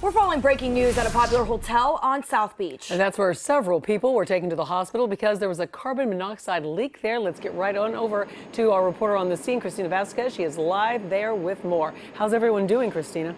We're following breaking news at a popular hotel on South Beach. And that's where several people were taken to the hospital because there was a carbon monoxide leak there. Let's get right on over to our reporter on the scene, Christina Vasquez. She is live there with more. How's everyone doing, Christina?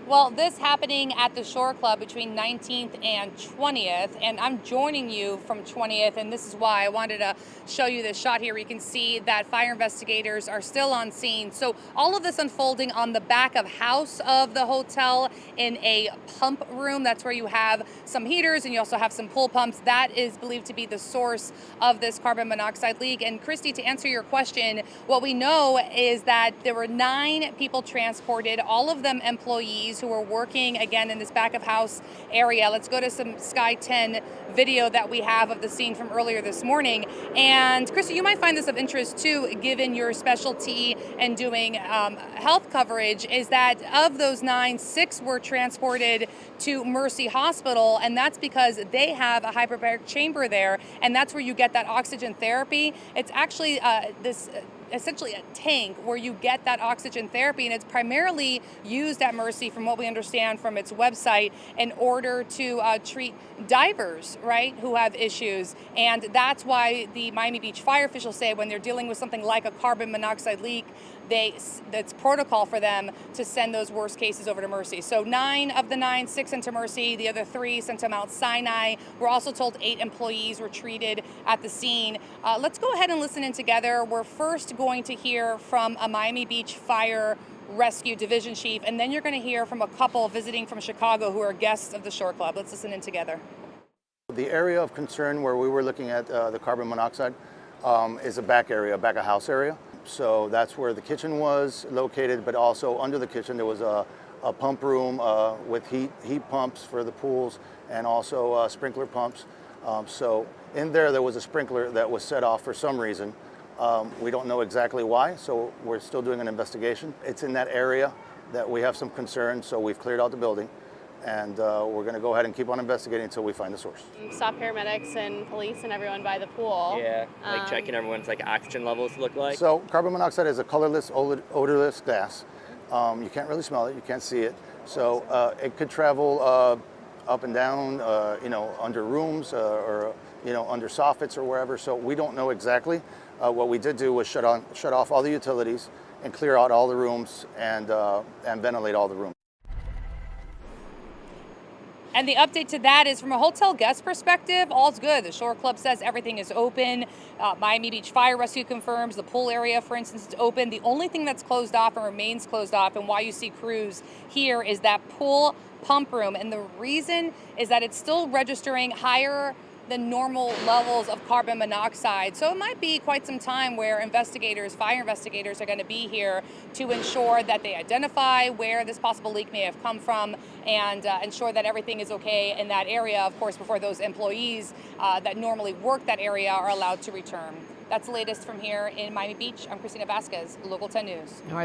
Well, this happening at the Shore Club between 19th and 20th, and I'm joining you from 20th, and this is why I wanted to show you this shot here where you can see that fire investigators are still on scene. So all of this unfolding on the back of house of the hotel in a pump room. That's where you have some heaters and you also have some pool pumps. That is believed to be the source of this carbon monoxide leak. And Christy, to answer your question, what we know is that there were 9 people transported, all of them employees who were working again in this back of house area. Let's go to some Sky 10 video that we have of the scene from earlier this morning. And Christy, you might find this of interest too, given your specialty and doing health coverage, is that of those 9, 6 were transported to Mercy Hospital, and that's because they have a hyperbaric chamber there, and that's where you get that oxygen therapy. It's actually essentially a tank where you get that oxygen therapy, and it's primarily used at Mercy, from what we understand from its website, in order to treat divers, right, who have issues. And that's why the Miami Beach fire officials say when they're dealing with something like a carbon monoxide leak, that's protocol for them to send those worst cases over to Mercy. So 9 of the 9, 6 into Mercy, the other 3 sent to Mount Sinai. We're also told 8 employees were treated at the scene. Let's go ahead and listen in together. We're first going to hear from a Miami Beach Fire Rescue Division Chief, and then you're going to hear from a couple visiting from Chicago who are guests of the Shore Club. Let's listen in together. The area of concern where we were looking at the carbon monoxide is a back area, back of house area. So that's where the kitchen was located, but also under the kitchen there was a pump room with heat pumps for the pools and also sprinkler pumps. So in there was a sprinkler that was set off for some reason. We don't know exactly why, so we're still doing an investigation. It's in that area that we have some concerns, so we've cleared out the building. And we're going to go ahead and keep on investigating until we find the source. Stop paramedics and police and everyone by the pool. Yeah, like checking everyone's oxygen levels look like. So carbon monoxide is a colorless, odorless gas. You can't really smell it, you can't see it. So it could travel up and down, under rooms or under soffits or wherever. So we don't know exactly. What we did do was shut off all the utilities and clear out all the rooms and ventilate all the rooms. And the update to that is, from a hotel guest perspective, all's good. The Shore Club says everything is open. Miami Beach Fire Rescue confirms the pool area, for instance, is open. The only thing that's closed off and remains closed off, and why you see crews here, is that pool pump room. And the reason is that it's still registering higher than normal levels of carbon monoxide. So it might be quite some time where fire investigators are going to be here to ensure that they identify where this possible leak may have come from and ensure that everything is okay in that area, of course, before those employees that normally work that area are allowed to return. That's the latest from here in Miami Beach. I'm Christina Vasquez, Local 10 News. All right.